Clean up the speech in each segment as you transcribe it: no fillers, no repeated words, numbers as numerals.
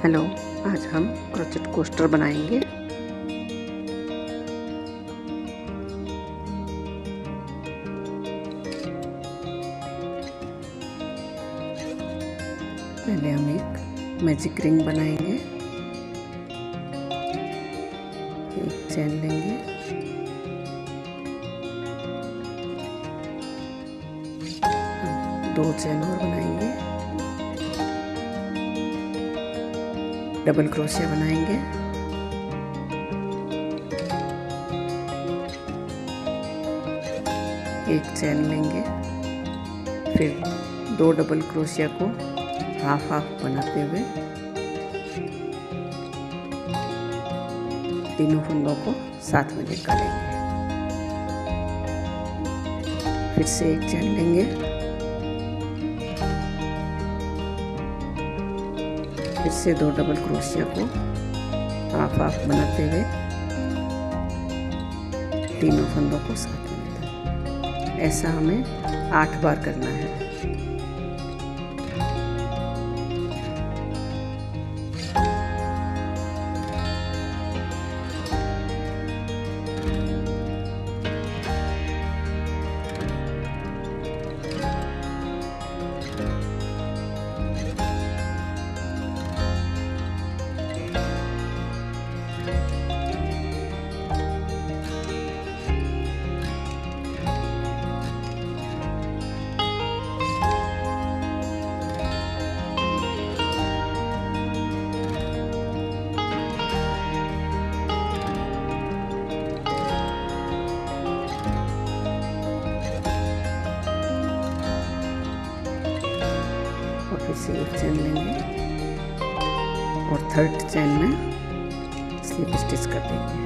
Hello, आज हम crochet coaster बनाएंगे। पहले हम एक मैजिक रिंग बनाएंगे। एक चैन लेंगे, दो चैन और बनाएंगे, डबल क्रोशिया बनाएंगे, एक चैन लेंगे, फिर दो डबल क्रोशिया को हाफ हाफ बनाते हुए तीनों फंदों को साथ में निकालेंगे। फिर से एक चैन लेंगे, फिर से दो डबल क्रोशिया को हाफ हाफ बनाते हुए तीनों फंदों को साथ में मिलाएं। ऐसा हमें 8 बार करना है। फिर से एक चैन लेंगे और थर्ड चैन में स्लिप स्टिच कर देंगे।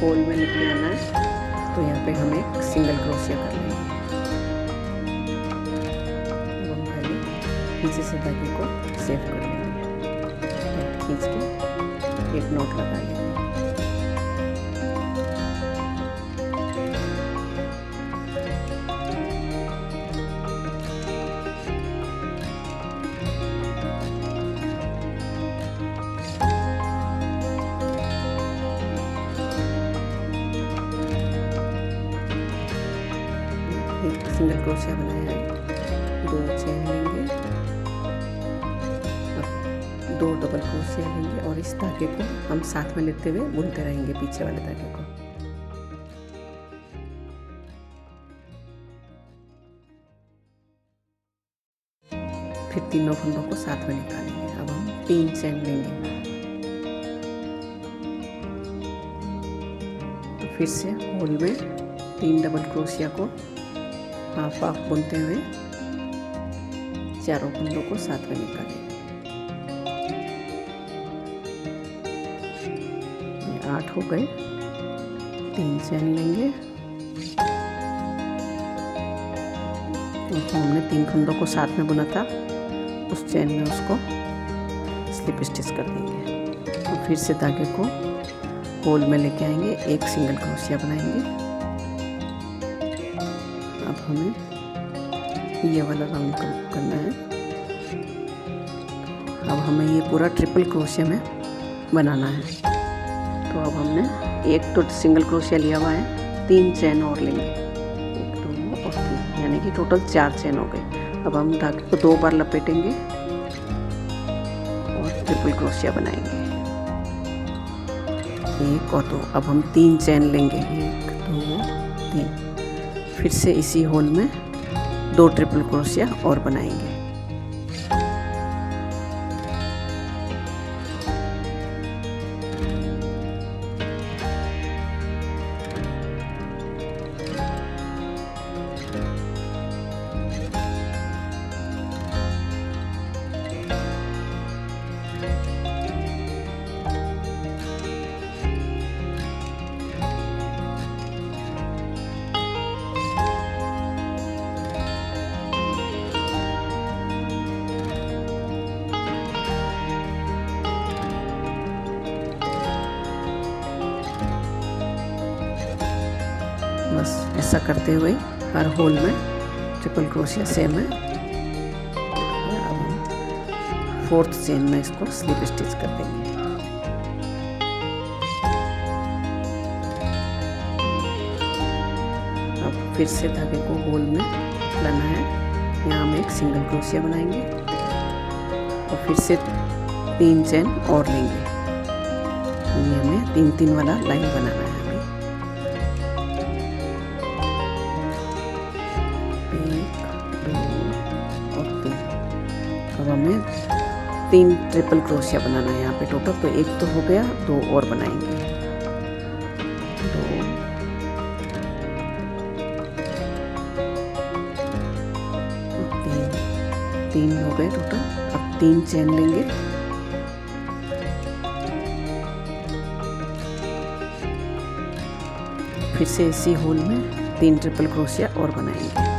होल में निकले आना है, तो यहाँ पे हम एक सिंगल क्रोशिया कर लेंगे। हम पहले पीछे से धागे को सेव कर लेंगे, टाइट खींच के एक नॉट लगा लेंगे। एक सिंगल क्रोशिया बनाया है, दो चैन लेंगे, अब दो डबल क्रोशिया लेंगे और इस धागे को हम साथ में लेते हुए बुनते रहेंगे पीछे वाले धागे को। फिर तीनों फंदों को साथ में निकालेंगे। अब हम 3 चैन लेंगे, तो फिर से होल में 3 डबल क्रोशिया को हाफ हाफ बुनते हुए चारों फंदों को साथ में निकालेंगे। 8 हो गए। 3 चैन लेंगे और तो हमने 3 फंदों को साथ में बुना था, उस चैन में उसको स्लिप स्टिच कर देंगे और फिर से धागे को होल में लेके आएंगे, एक सिंगल क्रोशिया बनाएंगे। अब हमें ये वाला राउंड करना है। अब हमें ये पूरा ट्रिपल क्रोशिया में बनाना है। तो अब हमने एक तो सिंगल क्रोशिया लिया हुआ है, 3 चैन और लेंगे, 1 2 और 3, यानी कि टोटल 4 चैन हो गए। अब हम धागे को 2 बार लपेटेंगे और ट्रिपल क्रोशिया बनाएंगे, 1 और 2। अब हम 3 चैन लेंगे, 1 2 3, फिर से इसी होल में 2 ट्रिपल क्रोशिया और बनाएंगे। बस ऐसा करते हुए हर होल में ट्रिपल क्रोशिया सेम है। अब हम 4th चेन में इसको स्लिप स्टिच कर देंगे। अब फिर से धागे को होल में लाना है। यहाँ हम एक सिंगल क्रोशिया बनाएंगे और फिर से 3 चेन और लेंगे। ये हमें 3-3 वाला लाइन बनाना है। अभी 1 2 और 3। अब हमें 3 ट्रिपल क्रोशिया बनाना है यहाँ पे टोटल। तो एक तो हो गया, 2 और बनाएंगे। 2 और 3 हो गए टोटल। अब 3 चेन लेंगे। फिर से इसी होल में 3 ट्रिपल क्रोशिया और बनाएंगे।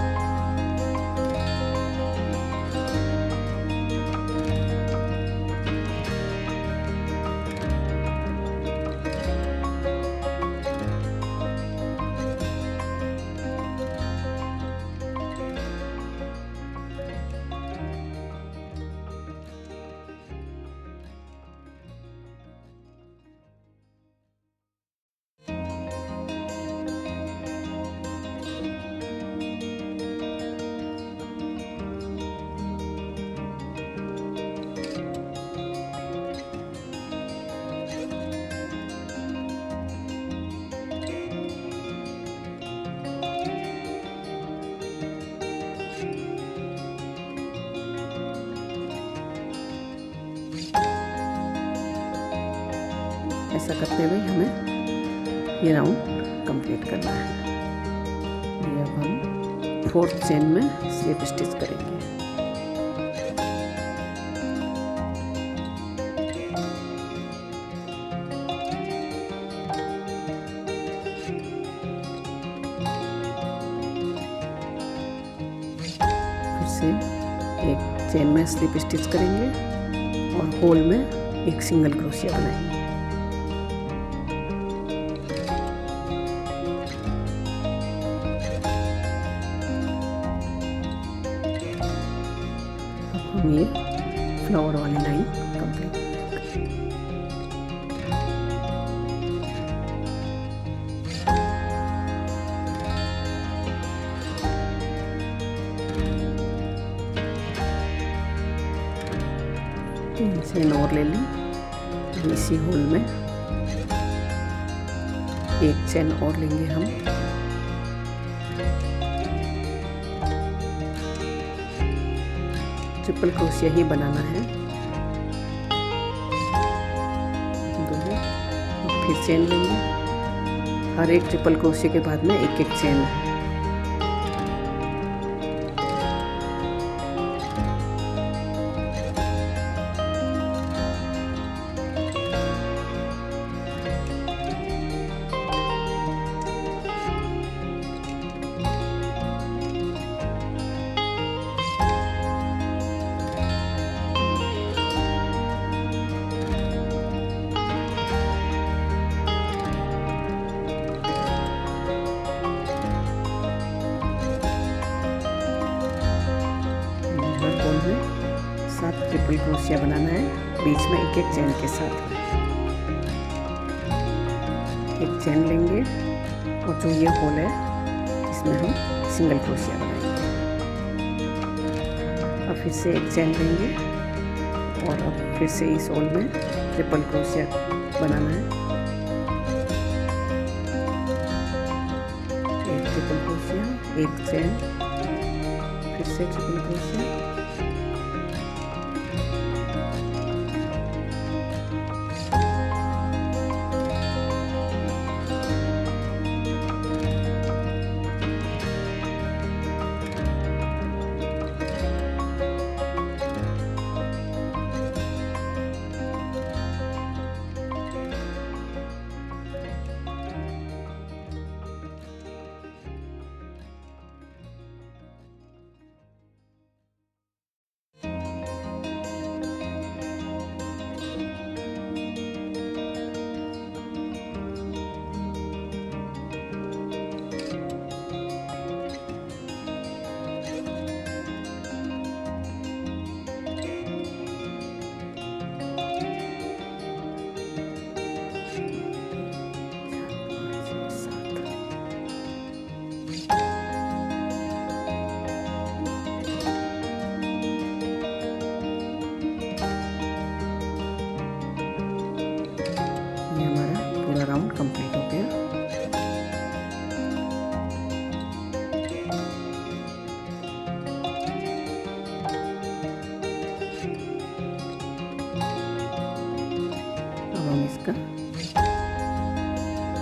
ऐसा करते हुए हमें ये राउंड कंप्लीट करना है। ये अब हम 4th चेन में स्लिप स्टिच करेंगे। फिर से एक चेन में स्लिप स्टिच करेंगे और होल में एक सिंगल क्रोशिया बनाएंगे। हम ये फ्लावर वाली लाइन कंप्लीट। तीन चेन और ले ली। इसी होल में एक चेन और लेंगे हम। ट्रिपल क्रोशिया ही बनाना है। 2 और फिर चेन लेंगे। हर एक ट्रिपल क्रोशिया के बाद में एक एक चेन है। में 7 ट्रिपल क्रोशिया बनाना है, बीच में एक एक चेन के साथ। एक चेन लेंगे और जो ये होल है इसमें हम सिंगल क्रोशिया बनाएंगे। अब फिर से एक चेन लेंगे और अब फिर से इस होल में ट्रिपल क्रोशिया बनाना है। एक ट्रिपल क्रोशिया, एक चेन, फिर से ट्रिपल क्रोशिया, राउंड कंप्लीट हो गया। अब हम इसका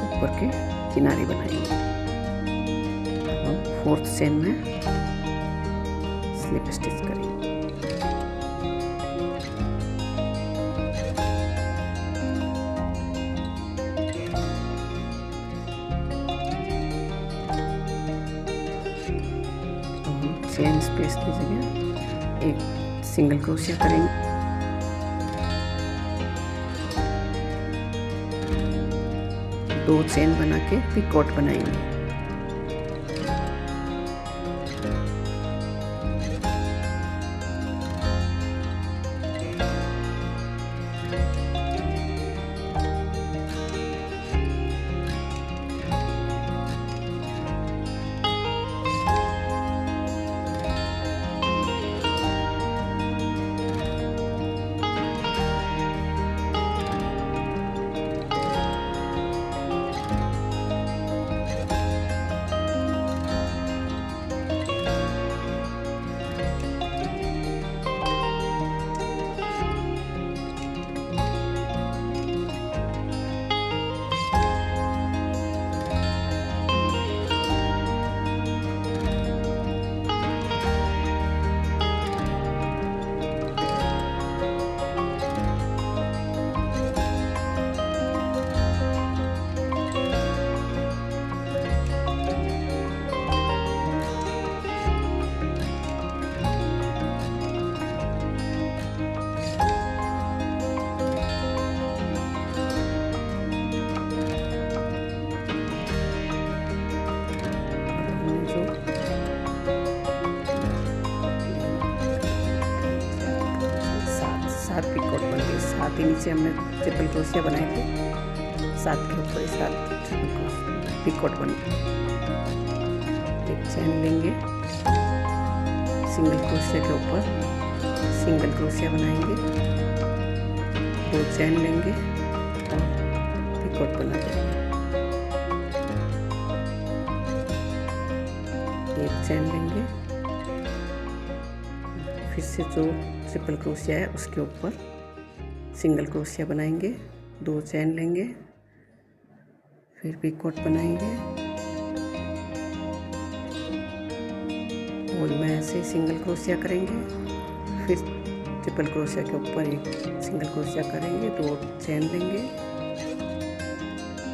ऊपर के किनारे बनाएंगे। अब हम 4th चेन में स्लिप स्टिच करेंगे। चेन स्पेस की जगह एक सिंगल क्रोशिया करेंगे। दो चेन बना के पिकॉट बनाएंगे। सात पिकॉट बन गई। 7 ही नीचे हमने ट्रिपल क्रोशिया बनाए थे, 7 के ऊपर 7 पिकॉट बन गई। एक चैन लेंगे, सिंगल क्रोशिया के ऊपर सिंगल क्रोशिया बनाएंगे, 2 चैन लेंगे और पिकॉट बना देंगे। एक चैन लेंगे, फिर से जो ट्रिपल क्रोशिया है उसके ऊपर सिंगल क्रोशिया बनाएंगे, 2 चैन लेंगे, फिर पिकॉट बनाएंगे। होल में ऐसे सिंगल क्रोशिया करेंगे, फिर ट्रिपल क्रोशिया के ऊपर एक सिंगल क्रोशिया करेंगे, 2 चैन लेंगे,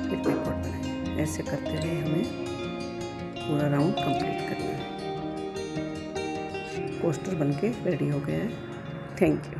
फिर पिकॉट बनाएंगे। ऐसे करते हुए हमें पूरा राउंड कंप्लीट करना है। पोस्टर बनके रेडी हो गया है। Thank you.